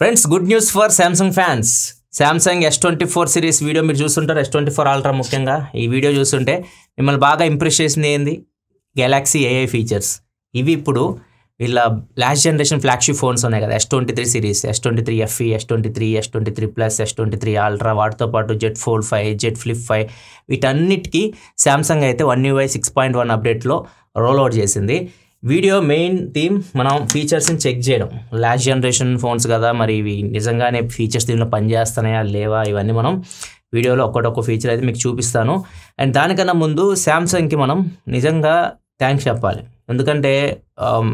Friends good news for Samsung fans. Samsung S24 series video మీరు చూస్తుంటారు. S24 ultra ముఖ్యంగా ఈ వీడియో చూస్తుంటే మిమ్మల్ని బాగా ఇంప్రెస్ చేసింది ఏంది? Galaxy AI features. ఇవి ఇప్పుడు వీళ్ళ లాస్ట్ జనరేషన్ ఫ్లాగ్షిప్ ఫోన్స్ ఉన్నాయి కదా, S23 series, S23 FE, S23, S23 plus, S23 ultra, వాటితో పాటు Z Fold 5, Z Flip 5 వీటన్నిటికీ సామ్సంగ్ అయితే One UI 6.1 అప్డేట్లో రోల్ అవుట్ చేసింది. వీడియో మెయిన్ థీమ్ మనం ఫీచర్స్ని చెక్ చేయడం. లాస్ట్ జనరేషన్ ఫోన్స్ కదా, మరి ఇవి నిజంగానే ఫీచర్స్ దీనిలో పనిచేస్తున్నాయా లేవా, ఇవన్నీ మనం వీడియోలో ఒక్కొక్క ఫీచర్ అయితే మీకు చూపిస్తాను. అండ్ దానికన్నా ముందు సామ్సంగ్కి మనం నిజంగా థ్యాంక్స్ చెప్పాలి. ఎందుకంటే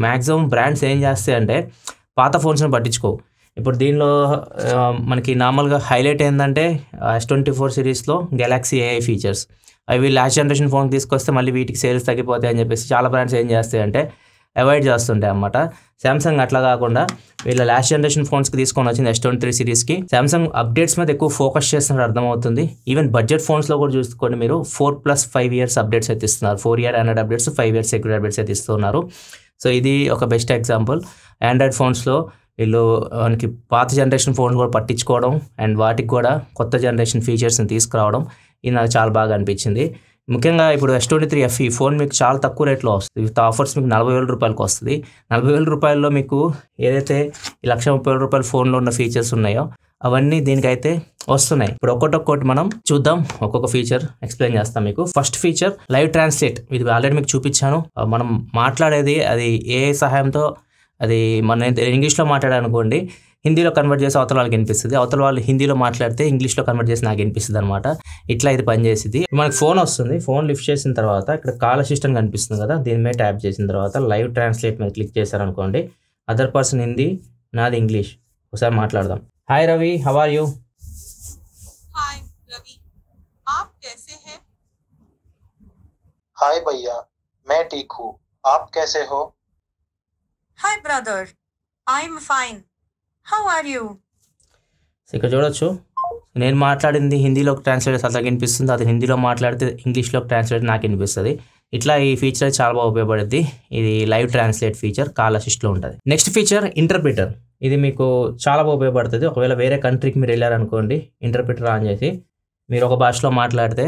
మ్యాక్సిమం బ్రాండ్స్ ఏం చేస్తాయంటే పాత ఫోన్స్ని పట్టించుకోవు. ఇప్పుడు దీనిలో మనకి నార్మల్గా హైలైట్ ఏంటంటే S24 సిరీస్లో గెలాక్సీ AI ఫీచర్స్. అవి లాస్ట్ జనరేషన్ ఫోన్ తీసుకొస్తే మళ్ళీ వీటికి సేల్స్ తగ్గిపోతాయి అని చెప్పేసి చాలా బ్రాండ్స్ ఏం చేస్తాయంటే అవాయిడ్ చేస్తుంటాయి అన్నమాట. సామ్సంగ్ అట్లా కాకుండా వీళ్ళ లాస్ట్ జనరేషన్ ఫోన్స్కి తీసుకొని వచ్చింది S23 సిరీస్కి. సామ్సంగ్ అప్డేట్స్ మీద ఎక్కువ ఫోకస్ చేస్తున్నట్టు అర్థమవుతుంది. ఈవెన్ బడ్జెట్ ఫోన్స్లో కూడా చూసుకోండి మీరు 4+5 years అప్డేట్స్ అయితే ఇస్తున్నారు. 4 year Android updates, 5 years security updates అయితే ఇస్తున్నారు. సో ఇది ఒక బెస్ట్ ఎగ్జాంపుల్. ఆండ్రాయిడ్ ఫోన్స్లో వీళ్ళు మనకి పాత జనరేషన్ ఫోన్స్ కూడా పట్టించుకోవడం అండ్ వాటికి కూడా కొత్త జనరేషన్ ఫీచర్స్ని తీసుకురావడం ఇది నాకు చాలా బాగా అనిపించింది. ముఖ్యంగా ఇప్పుడు S23 FE ఫోన్ మీకు చాలా తక్కువ రేట్లో వస్తుంది. విత్ ఆఫర్స్ మీకు 40,000 రూపాయలకు వస్తుంది. 40,000 రూపాయల్లో మీకు ఏదైతే ఈ 1,30,000 రూపాయల ఫోన్లో ఉన్న ఫీచర్స్ ఉన్నాయో అవన్నీ దీనికైతే వస్తున్నాయి. ఇప్పుడు ఒక్కొక్కటి మనం చూద్దాం, ఒక్కొక్క ఫీచర్ ఎక్స్ప్లెయిన్ చేస్తాం మీకు. First feature live translate. ఇది ఆల్రెడీ మీకు చూపించాను. మనం మాట్లాడేది అది AI సహాయంతో అది మన ఇంగ్లీష్లో మాట్లాడాలనుకోండి, హిందీలో కన్వర్ట్ చేసి అవతల వాళ్ళకి వినిపిస్తుంది. అవతల వాళ్ళు హిందీలో మాట్లాడితే ఇంగ్లీష్లో కన్వర్ట్ చేసి నాకు వినిపిస్తుంది అనమాట. ఇట్లా ఇది పనిచేసింది. మనకి ఫోన్ వస్తుంది. ఫోన్ లిఫ్ట్ చేసిన తర్వాత ఇక్కడ కాల్ అసిస్టెంట్ కనిపిస్తుంది కదా, దీని మీద ట్యాప్ చేసిన తర్వాత లైవ్ ట్రాన్స్లేట్ మీద క్లిక్ చేశారనుకోండి, అదర్ పర్సన్ హిందీ, నాది ఇంగ్లీష్. ఒకసారి మాట్లాడదాం. Hi Ravi, how are you? Hi Ravi, आप कैसे हैं? हाय भैया, मैं ठीक हूँ। आप कैसे हो? Hi brother, I am fine. How are you? ఇక్కడ చూడొచ్చు, నేను మాట్లాడింది హిందీలోకి ట్రాన్స్లేట్ అతనికి వినిపిస్తుంది, అది హిందీలో మాట్లాడితే ఇంగ్లీష్లోకి ట్రాన్స్లేట్ నాకు వినిపిస్తుంది. ఇట్లా ఈ ఫీచర్ చాలా బాగా ఉపయోగపడుద్ది. ఇది లైవ్ ట్రాన్స్లేట్ ఫీచర్ కాల్ అసిస్ట్లో ఉంటుంది. Next feature interpreter. ఇది మీకు చాలా బాగా ఉపయోగపడుతుంది. ఒకవేళ వేరే కంట్రీకి మీరు వెళ్ళారనుకోండి, ఇంటర్ప్రిటర్ ఆన్ చేసి మీరు ఒక భాషలో మాట్లాడితే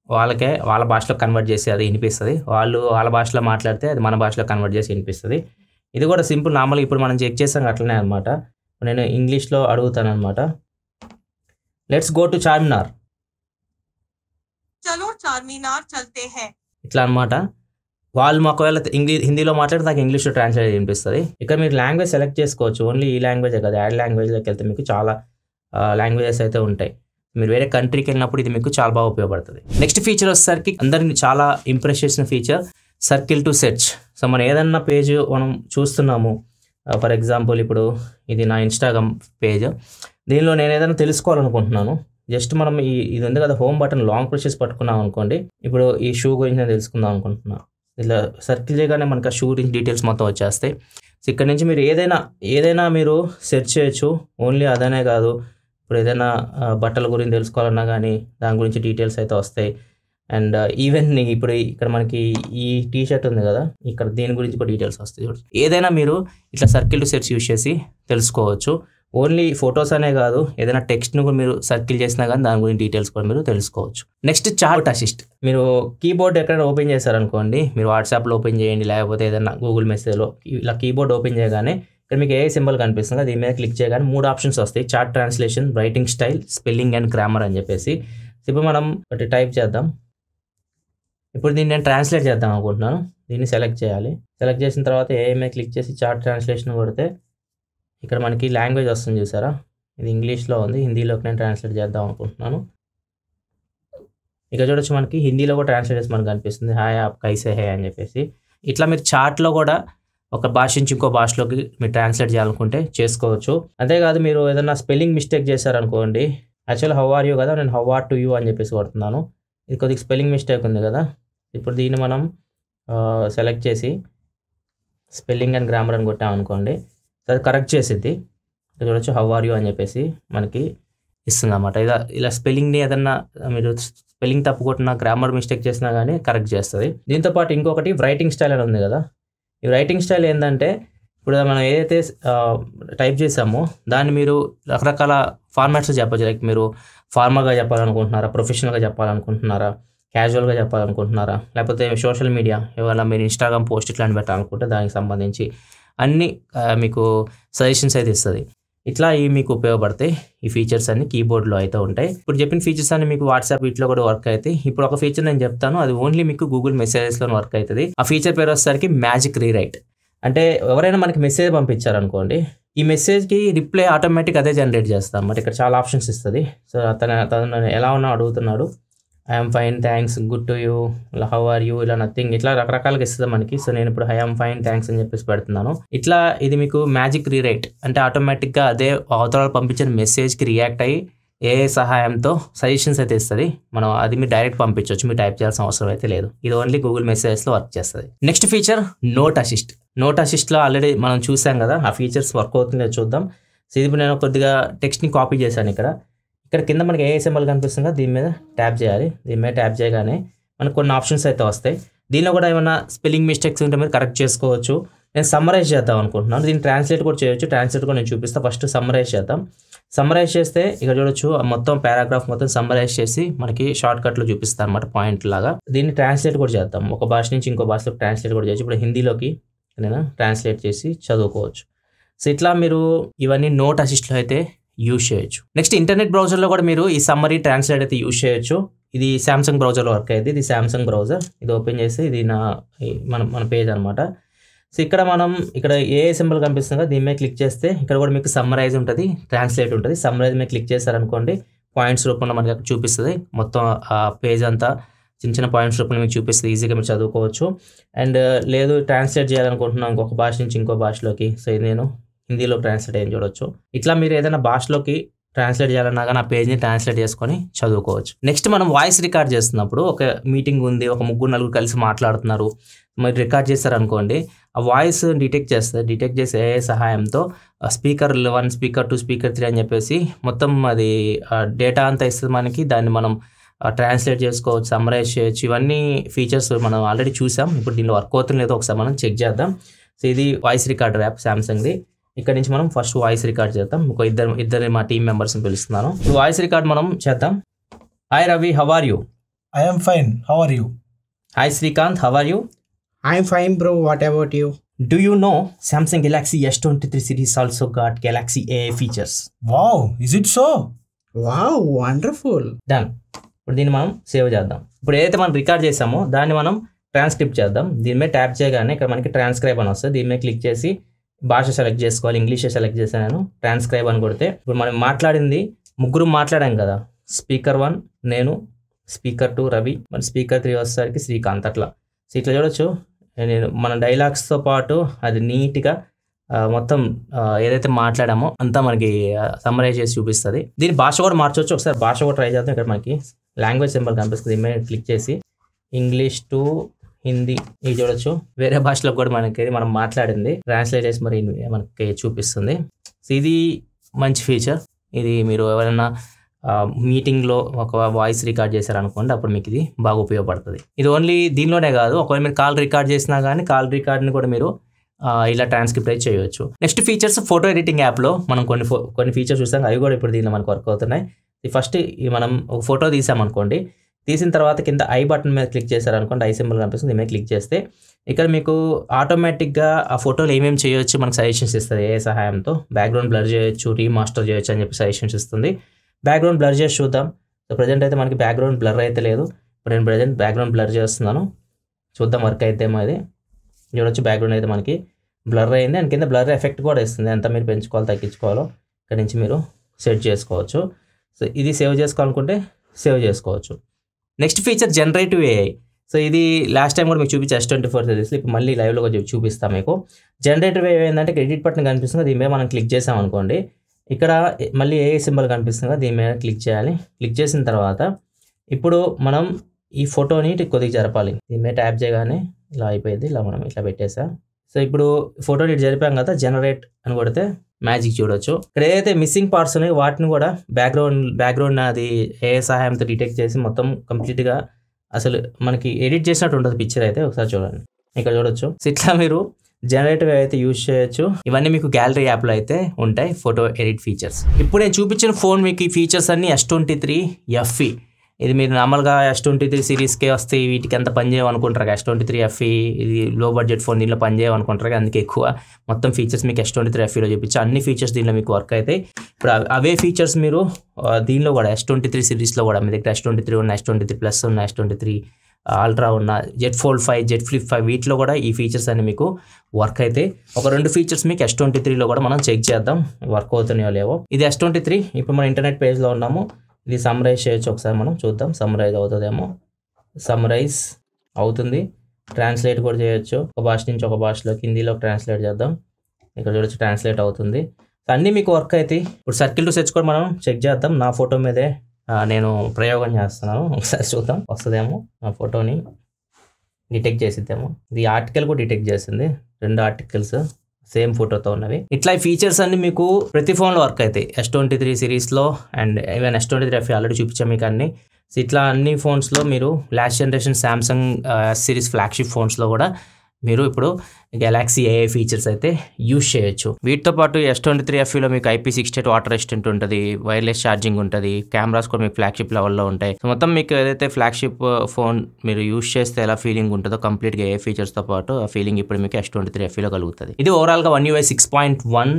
వాళ్ళ భాషలో కన్వర్ట్ చేసి అది వినిపిస్తుంది. వాళ్ళు వాళ్ళ భాషలో మాట్లాడితే అది మన భాషలో కన్వర్ట్ చేసి వినిపిస్తుంది. ఇది కూడా సింపుల్. నార్మల్గా ఇప్పుడు మనం చెక్ చేసాం అట్లనే అనమాట. నేను ఇంగ్లీష్లో అడుగుతాను అనమాట. Let's go to Charminar. चलो चारमीनार चलते हैं। ఇట్లా అనమాట. వాళ్ళు ఒకవేళ హిందీలో మాట్లాడితే నాకు ఇంగ్లీష్లో ట్రాన్స్లేట్ వినిపిస్తుంది. ఇక్కడ మీరు లాంగ్వేజ్ సెలెక్ట్ చేసుకోవచ్చు. ఓన్లీ ఈ లాంగ్వేజే కదా, యాడ్ లాంగ్వేజ్లోకి వెళ్తే మీకు చాలా లాంగ్వేజెస్ అయితే ఉంటాయి. మీరు వేరే కంట్రీకి వెళ్ళినప్పుడు ఇది మీకు చాలా బాగా ఉపయోగపడుతుంది. నెక్స్ట్ ఫీచర్ వచ్చేసరికి అందరిని చాలా ఇంప్రెస్ చేసిన feature circle to search. So మనం ఏదన్నా పేజ్ మనం చూస్తున్నాము, ఫర్ ఎగ్జాంపుల్ ఇప్పుడు ఇది నా ఇన్స్టాగ్రామ్ పేజ్. దీనిలో నేను ఏదైనా తెలుసుకోవాలనుకుంటున్నాను, జస్ట్ మనం ఇది ఉంది కదా హోమ్ బటన్ లాంగ్ ప్రెస్ పట్టుకున్నాం అనుకోండి. ఇప్పుడు ఈ షూ గురించి నేను తెలుసుకుందాం అనుకుంటున్నాను. ఇలా సర్కిల్ చేయగానే మనకు ఆ షూ గురించి డీటెయిల్స్ మొత్తం వచ్చేస్తాయి. సో ఇక్కడ నుంచి మీరు ఏదైనా మీరు సెర్చ్ చేయొచ్చు. ఓన్లీ అదనే కాదు, ఇప్పుడు ఏదైనా బట్టల గురించి తెలుసుకోవాలన్నా కానీ దాని గురించి డీటెయిల్స్ అయితే వస్తాయి. అండ్ ఈవెన్ ఇప్పుడు ఇక్కడ మనకి ఈ టీ షర్ట్ ఉంది కదా, ఇక్కడ దీని గురించి కూడా డీటెయిల్స్ వస్తాయి. ఏదైనా మీరు ఇట్లా సర్కిల్ టు సెర్చ్ యూజ్ చేసి తెలుసుకోవచ్చు. ఓన్లీ ఫొటోస్ అనే కాదు, ఏదైనా టెక్స్ట్ను కూడా మీరు సర్కిల్ చేసినా కానీ దాని గురించి డీటెయిల్స్ కూడా మీరు తెలుసుకోవచ్చు. Next chat assist. మీరు కీబోర్డ్ ఎక్కడైనా ఓపెన్ చేశారనుకోండి, మీరు వాట్సాప్లో ఓపెన్ చేయండి, లేకపోతే ఏదైనా గూగుల్ మెసేజ్లో ఇలా కీబోర్డ్ ఓపెన్ చేయగానే ఇక్కడ మీకు ఏ సింబల్ కనిపిస్తుంది, దీని మీద క్లిక్ చేయగానే 3 ఆప్షన్స్ వస్తాయి: chat translation, writing style, spelling and grammar అని చెప్పేసి. ఇప్పుడు మనం ఒకటి టైప్ చేద్దాం. ఇప్పుడు దీన్ని నేను ట్రాన్స్లేట్ చేద్దాం అనుకుంటున్నాను. దీన్ని సెలెక్ట్ చేయాలి. సెలెక్ట్ చేసిన తర్వాత ఏఐ క్లిక్ చేసి చాట్ ట్రాన్స్లేషన్ కొడితే ఇక్కడ మనకి లాంగ్వేజ్ వస్తుంది చూసారా, ఇది ఇంగ్లీష్లో ఉంది, హిందీలోకి నేను ట్రాన్స్లేట్ చేద్దాం అనుకుంటున్నాను. ఇక్కడ చూడొచ్చు మనకి హిందీలో కూడా ట్రాన్స్లేట్ చేసి మనకు కనిపిస్తుంది, హాయ్ ఆప్ కైసే హే అని చెప్పేసి. ఇట్లా మీరు చాట్లో కూడా ఒక భాష నుంచి ఇంకో భాషలోకి మీరు ట్రాన్స్లేట్ చేయాలనుకుంటే చేసుకోవచ్చు. అంతేకాదు మీరు ఏదైనా స్పెల్లింగ్ మిస్టేక్ చేశారనుకోండి, యాక్చువల్ హౌ ఆర్ యూ కదా, నేను హౌ ఆర్ టు యూ అని చెప్పేసి కొడుతున్నాను. ఇది కొద్దిగా స్పెల్లింగ్ మిస్టేక్ ఉంది కదా, ఇప్పుడు దీన్ని మనం సెలెక్ట్ చేసి స్పెల్లింగ్ అండ్ గ్రామర్ అని కొట్టామనుకోండి, అది కరెక్ట్ చేసిద్ది. చూడొచ్చు హౌ ఆర్ యూ అని చెప్పేసి మనకి ఇస్తుంది అన్నమాట. ఇలా స్పెల్లింగ్ని ఏదన్నా మీరు స్పెల్లింగ్ తప్పు కొట్టినా, గ్రామర్ మిస్టేక్ చేసినా కానీ కరెక్ట్ చేస్తుంది. దీంతోపాటు ఇంకొకటి రైటింగ్ స్టైల్ అని ఉంది కదా, ఈ రైటింగ్ స్టైల్ ఏంటంటే ఇప్పుడు మనం ఏదైతే టైప్ చేసామో దాన్ని మీరు రకరకాల ఫార్మాట్స్లో చెప్పచ్చు. లైక్ మీరు ఫార్మల్గా చెప్పాలనుకుంటున్నారా, ప్రొఫెషనల్గా చెప్పాలనుకుంటున్నారా, క్యాజువల్గా చెప్పాలనుకుంటున్నారా, లేకపోతే సోషల్ మీడియా ఏమైనా మీరు ఇన్స్టాగ్రామ్ పోస్ట్ ఇట్లాంటి పెట్టాలనుకుంటే దానికి సంబంధించి అన్ని మీకు సజెషన్స్ అయితే ఇస్తుంది. ఇట్లా ఇవి మీకు ఉపయోగపడతాయి. ఈ ఫీచర్స్ అన్ని కీబోర్డ్లో అయితే ఉంటాయి. ఇప్పుడు చెప్పిన ఫీచర్స్ అన్ని మీకు వాట్సాప్ వీటిలో కూడా వర్క్ అవుతాయి. ఇప్పుడు ఒక ఫీచర్ నేను చెప్తాను, అది ఓన్లీ మీకు గూగుల్ మెసేజెస్లో వర్క్ అవుతుంది. ఆ ఫీచర్ పేరు వచ్చేసరికి మ్యాజిక్ రీరైట్. అంటే ఎవరైనా మనకి మెసేజ్ పంపించారనుకోండి, ఈ మెసేజ్కి రిప్లై ఆటోమేటిక్ అదే జనరేట్ చేస్తాం. మరి ఇక్కడ చాలా ఆప్షన్స్ ఇస్తుంది. సో తను ఎలా ఉన్నా అడుగుతున్నాడు, I'm fine thanks, good to you, how are you, ఇలా నథింగ్, ఇట్లా రకరకాలుగా ఇస్తుంది మనకి. సో నేను ఇప్పుడు ఐఎమ్ ఫైన్ థ్యాంక్స్ అని చెప్పేసి పెడుతున్నాను. ఇట్లా ఇది మీకు మ్యాజిక్ రీరైట్ అంటే ఆటోమేటిక్గా అదే అవతల పంపించిన మెసేజ్కి రియాక్ట్ అయ్యి ఏ సహాయంతో సజెషన్స్ అయితే ఇస్తుంది. మనం అది మీరు డైరెక్ట్ పంపించవచ్చు, మీరు టైప్ చేయాల్సిన అవసరం అయితే లేదు. ఇది ఓన్లీ గూగుల్ మెసేజెస్లో వర్క్ చేస్తుంది. Next feature note assist. Note అసిస్ట్లో ఆల్రెడీ మనం చూసాం కదా, ఆ ఫీచర్స్ వర్క్ అవుతుందో చూద్దాం. సో ఇది నేను కొద్దిగా టెక్స్ట్ని కాపీ చేశాను. ఇక్కడ కింద మనకి ఏ సింబల్ కనిపిస్తుందో దీని మీద ట్యాప్ చేయాలి. దీని మీద ట్యాప్ చేయగానే మనకు కొన్ని ఆప్షన్స్ అయితే వస్తాయి. దీనిలో కూడా ఏమైనా స్పెల్లింగ్ మిస్టేక్స్ ఉంటే మీరు కరెక్ట్ చేసుకోవచ్చు. నేను సమ్మరైజ్ చేద్దాం అనుకుంటున్నాను. దీన్ని ట్రాన్స్లేట్ కూడా చేయొచ్చు. ట్రాన్స్లేట్ కూడా నేను చూపిస్తాను. ఫస్ట్ సమ్మరైజ్ చేద్దాం. సమ్మరైజ్ చేస్తే ఇక్కడ చూడొచ్చు, మొత్తం పారాగ్రాఫ్ మొత్తం సమ్మరైజ్ చేసి మనకి షార్ట్ కట్లో చూపిస్తాను అనమాట, పాయింట్ లాగా. దీన్ని ట్రాన్స్లేట్ కూడా చేద్దాం. ఒక భాష నుంచి ఇంకో భాషలోకి ట్రాన్స్లేట్ కూడా చేయొచ్చు. ఇప్పుడు హిందీలోకి నేను ట్రాన్స్లేట్ చేసి చదువుకోవచ్చు. సో ఇట్లా మీరు ఇవన్నీ నోట్ అసిస్ట్లో అయితే యూజ్ చేయొచ్చు. నెక్స్ట్ ఇంటర్నెట్ బ్రౌజర్లో కూడా మీరు ఈ సమ్మరీ ట్రాన్స్లేట్ అయితే యూజ్ చేయొచ్చు. ఇది శాంసంగ్ బ్రౌజర్లో వర్క్ అయ్యింది. ఇది శాంసంగ్ బ్రౌజర్. ఇది ఓపెన్ చేసి ఇది మన పేజ్ అనమాట. సో ఇక్కడ ఏ సింబల్ కనిపిస్తుందో దీని మీద క్లిక్ చేస్తే ఇక్కడ కూడా మీకు సమ్మరైజ్ ఉంటుంది, ట్రాన్స్లేట్ ఉంటుంది. సమ్మరైజ్ మీద క్లిక్ చేశారనుకోండి, పాయింట్స్ రూపంలో మనకి అక్కడ చూపిస్తుంది. మొత్తం ఆ పేజ్ అంతా చిన్న చిన్న పాయింట్స్ రూపంలో మీకు చూపిస్తుంది. ఈజీగా మీరు చదువుకోవచ్చు. అండ్ లేదు ట్రాన్స్లేట్ చేయాలనుకుంటున్నాం ఇంకొక భాష నుంచి ఇంకో భాషలోకి, సో ఇది నేను హిందీలో ట్రాన్స్లేట్ అయ్యి చూడొచ్చు. ఇట్లా మీరు ఏదైనా భాషలోకి ట్రాన్స్లేట్ చేయాలన్నా కానీ ఆ పేజ్ని ట్రాన్స్లేట్ చేసుకొని చదువుకోవచ్చు. నెక్స్ట్ మనం వాయిస్ రికార్డ్ చేస్తున్నప్పుడు ఒక మీటింగ్ ఉంది, ఒక 3-4 కలిసి మాట్లాడుతున్నారు, మీరు రికార్డ్ చేస్తారనుకోండి, ఆ వాయిస్ డిటెక్ట్ చేస్తుంది. డిటెక్ట్ చేసే సహాయంతో స్పీకర్ 1, స్పీకర్ 2, స్పీకర్ 3 అని చెప్పేసి మొత్తం అది డేటా అంతా ఇస్తుంది మనకి. దాన్ని మనం ట్రాన్స్లేట్ చేసుకోవచ్చు, సమ్మరైజ్ చేయొచ్చు. ఇవన్నీ ఫీచర్స్ మనం ఆల్రెడీ చూసాం. ఇప్పుడు దీనిలో వర్క్ అవుతుంది లేదో ఒకసారి మనం చెక్ చేద్దాం. సో ఇది వాయిస్ రికార్డర్ యాప్ శాంసంగ్ది. ఇక్కడ నుంచి మనం ఫస్ట్ వాయిస్ రికార్డ్ చేద్దాం. ఒక ఇద్దరు మా టీమ్ మెంబర్స్ని పిలుస్తున్నాను. ఇప్పుడు వాయిస్ రికార్డ్ మనం చేద్దాం. Hi Ravi, how are you? I'm fine, how are you? Hi Srikanth, how are you? I'm fine, bro. What about you? Do you know Samsung Galaxy S23 series also got Galaxy AI features? Wow, is it so? Wow, wonderful. Done. ఇప్పుడు దీన్ని మనం save చేద్దాం. ఇప్పుడు ఏదైతే మనం record చేసామో దాన్ని మనం ట్రాన్స్క్రిప్ట్ చేద్దాం. దీని మీద ట్యాప్ చేయగానే ఇక్కడ మనకి ట్రాన్స్క్రైబ్ అని వస్తుంది. దీని మీద క్లిక్ చేసి భాష సెలెక్ట్ చేసుకోవాలి. ఇంగ్లీష్ సెలెక్ట్ చేశాను నేను. ట్రాన్స్క్రైబ్ అని కొడితే ఇప్పుడు మనం మాట్లాడింది 3 మాట్లాడాం కదా. స్పీకర్ 1 నేను, స్పీకర్ 2 రవి, మన స్పీకర్ 3 వచ్చేసరికి శ్రీకాంత్. అట్లా సో ఇట్లా చూడొచ్చు. నేను మన డైలాగ్స్తో పాటు అది నీట్గా మొత్తం ఏదైతే మాట్లాడామో అంతా మనకి సమ్మరైజ్ చేసి చూపిస్తుంది. దీని భాష కూడా మార్చవచ్చు. ఒకసారి భాష కూడా ట్రై చేద్దాం. ఇక్కడ మనకి లాంగ్వేజ్ సింబల్ కనిపిస్తుంది. దీని మీద క్లిక్ చేసి ఇంగ్లీష్ టు హిందీ ఇది చూడొచ్చు. వేరే భాషలో కూడా మనకి మనం మాట్లాడింది ట్రాన్స్లేట్ చేసి మరి మనకి చూపిస్తుంది. సో ఇది మంచి ఫీచర్. ఇది మీరు ఎవరైనా మీటింగ్లో ఒక వాయిస్ రికార్డ్ చేశారనుకోండి, అప్పుడు మీకు ఇది బాగా ఉపయోగపడుతుంది. ఇది ఓన్లీ దీనిలోనే కాదు, ఒకవేళ మీరు కాల్ రికార్డ్ చేసినా కానీ కాల్ రికార్డ్ని కూడా మీరు ఇలా ట్రాన్స్క్రిప్ట్ అయితే చేయవచ్చు. నెక్స్ట్ ఫీచర్స్ ఫోటో ఎడిటింగ్ యాప్లో మనం కొన్ని ఫీచర్స్ చూసాం, అవి కూడా ఇప్పుడు దీనిలో మనకు వర్క్ అవుతున్నాయి. ఫస్ట్ మనం ఒక ఫోటో తీసామనుకోండి, తీసిన తర్వాత కింద ఐ బటన్ మీద క్లిక్ చేశారనుకోండి, ఐ సింబల్ కనిపిస్తుంది. దీని మీద క్లిక్ చేస్తే ఇక్కడ మీకు ఆటోమేటిక్గా ఆ ఫోటోలు ఏమేమి చేయొచ్చు మనకు సజెషన్స్ ఇస్తుంది. ఏ సహాయంతో బ్యాక్గ్రౌండ్ బ్లర్ చేయొచ్చు, రీమాస్టర్ చేయొచ్చు అని చెప్పి సజెషన్స్ ఇస్తుంది. బ్యాక్గ్రౌండ్ బ్లర్ చేసి చూద్దాం. సో ప్రజెంట్ అయితే మనకి బ్యాక్గ్రౌండ్ బ్లర్ అయితే లేదు. ఇప్పుడు నేను ప్రజెంట్ బ్యాక్గ్రౌండ్ బ్లర్ చేస్తున్నాను. చూద్దాం వర్క్ అయితేమో. ఇది చూడొచ్చు, బ్యాక్గ్రౌండ్ అయితే మనకి బ్లర్ అయింది. అండ్ కింద బ్లర్ ఎఫెక్ట్ కూడా ఇస్తుంది. ఎంత మీరు పెంచుకోవాలో తగ్గించుకోవాలో ఇక్కడ నుంచి మీరు సెట్ చేసుకోవచ్చు. సో ఇది సేవ్ చేసుకోవాలనుకుంటే సేవ్ చేసుకోవచ్చు. Next feature generative AI. So ఇది లాస్ట్ టైం కూడా మీకు చూపించి S24 సిరీస్, ఇప్పుడు మళ్ళీ లైవ్లో చూపిస్తాం మీకు. జనరేటివ్ ఏఐ ఏంటంటే ఎడిట్ బటన్ కనిపిస్తుంది, దీని మీద మనం క్లిక్ చేసామనుకోండి, ఇక్కడ మళ్ళీ ఏ సింబల్ కనిపిస్తుందో దీని మీద క్లిక్ చేయాలి. క్లిక్ చేసిన తర్వాత ఇప్పుడు మనం ఈ ఫోటోని కొద్దిగా జరపాలి. దీని మీద ట్యాప్ చేయగానే ఇలా అయిపోయింది. ఇలా మనం ఇట్లా పెట్టేసాం. సో ఇప్పుడు ఫోటోని ఇటు జరిపాం కదా, జనరేట్ అని కొడితే మ్యాజిక్ చూడొచ్చు. ఇక్కడ ఏదైతే మిస్సింగ్ పార్ట్స్ ఉన్నాయో వాటిని కూడా బ్యాక్గ్రౌండ్ అది ఏ సహాయంతో డిటెక్ట్ చేసి మొత్తం కంప్లీట్గా అసలు మనకి ఎడిట్ చేసినట్టు ఉంటుంది పిక్చర్ అయితే. ఒకసారి చూడండి, ఇక్కడ చూడొచ్చు. సో ఇట్లా మీరు జనరేటివ్ అయితే యూజ్ చేయొచ్చు. ఇవన్నీ మీకు గ్యాలరీ యాప్లో అయితే ఉంటాయి ఫోటో ఎడిట్ ఫీచర్స్. ఇప్పుడు నేను చూపించిన ఫోన్ మీకు ఈ ఫీచర్స్ అన్ని S23 FE. ఇది మీరు నార్మల్గా S23 సిరీస్కే వస్తే వీటికి ఎంత పనిచేయమనుకుంటారు. S23 FE ఇది లో బడ్జెట్ ఫోన్, దీనిలో పనిచేయమనుకుంటారు. అందుకే ఎక్కువ మొత్తం ఫీచర్స్ మీకు S23 FEలో చూపించి అన్ని ఫీచర్స్ దీనిలో మీకు వర్క్ అవుతాయి. ఇప్పుడు అవే ఫీచర్స్ మీరు దీనిలో కూడా S23 సిరీస్లో కూడా మీ దగ్గర S23 ఉన్న, S23 Plus ఉన్న, S23 అల్ట్రా ఉన్న, Z Fold 5, Z Flip 5 వీటిలో కూడా ఈ ఫీచర్స్ అన్ని మీకు వర్క్ అయితే. ఒక 2 ఫీచర్స్ మీకు S23లో కూడా మనం చెక్ చేద్దాం వర్క్ అవుతున్నాయో లేవో. ఇది S23. ఇప్పుడు మనం ఇంటర్నెట్ పేజ్లో ఉన్నాము. ఇది సమ్మరైజ్ చేయొచ్చు, ఒకసారి మనం చూద్దాం సమ్మరైజ్ అవుతుందేమో. సమ్మరైజ్ అవుతుంది. ట్రాన్స్లేట్ కూడా చేయొచ్చు, ఒక భాష నుంచి ఒక భాషలోకి హిందీలోకి ట్రాన్స్లేట్ చేద్దాం. ఇక్కడ చూడొచ్చు ట్రాన్స్లేట్ అవుతుంది. అన్నీ మీకు వర్క్ అవుతాయి. ఇప్పుడు సర్కిల్ టు సెర్చ్ కూడా మనం చెక్ చేద్దాం. నా ఫోటో మీదే నేను ప్రయోగం చేస్తున్నాను, ఒకసారి చూద్దాం వస్తుందేమో. నా ఫోటోని డిటెక్ట్ చేసిద్దాము. ఇది ఆర్టికల్ కూడా డిటెక్ట్ చేసింది, 2 ఆర్టికల్స్ సేమ్ ఫోటోతో ఉన్నవి. ఇట్లా ఈ ఫీచర్స్ అన్ని మీకు ప్రతి ఫోన్లో వర్క్ అవుతాయి. S23 సిరీస్లో and even S23 FE already చూపించాం మీకు అన్ని. ఇట్లా అన్ని ఫోన్స్లో మీరు last generation Samsung series flagship ఫోన్స్లో కూడా మీరు ఇప్పుడు గెలాక్సీ AI ఫీచర్స్ అయితే యూజ్ చేయొచ్చు. వీటితో పాటు S23 FEలో మీకు IP68 వాటర్ రెసిస్టెంట్ ఉంటుంది, వైర్లెస్ ఛార్జింగ్ ఉంటుంది, కెమెరాస్ కూడా మీకు ఫ్లాగ్షిప్ లెవెల్లో ఉంటాయి. సో మొత్తం మీకు ఏదైతే ఫ్లాగ్షిప్ ఫోన్ మీరు యూజ్ చేస్తే ఎలా ఫీలింగ్ ఉంటుందో కంప్లీట్గా AI ఫీచర్స్తో పాటు ఆ ఫీలింగ్ ఇప్పుడు మీకు S23 FEలో కలుగుతుంది. ఇది ఓవరాల్గా One UI 6.1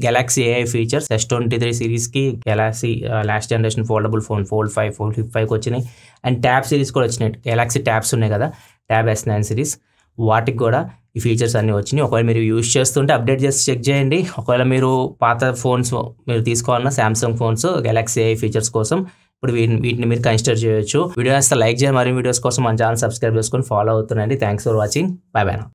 galaxy AI features. S23 సిరీస్కి galaxy last generation foldable phone Fold 5, Fold Flip 5 వచ్చినాయి. అండ్ ట్యాబ్ సిరీస్ కూడా వచ్చినాయి. గెలాక్సీ ట్యాబ్స్ ఉన్నాయి కదా, ట్యాబ్ S9 సిరీస్, వాటికి కూడా ఈ ఫీచర్స్ అన్నీ వచ్చినాయి. ఒకవేళ మీరు యూజ్ చేస్తుంటే అప్డేట్ చేసి చెక్ చేయండి. ఒకవేళ మీరు పాత ఫోన్స్ మీరు తీసుకోవాలన్నా Samsung phones Galaxy AI features కోసం ఇప్పుడు వీటిని మీరు కన్సిడర్ చేయొచ్చు. వీడియో వస్తే లైక్ చేయండి. మరిన్ని వీడియోస్ కోసం మన ఛానల్ సబ్స్క్రైబ్ చేసుకొని ఫాలో అవుతుండండి. Thanks for watching. Bye by.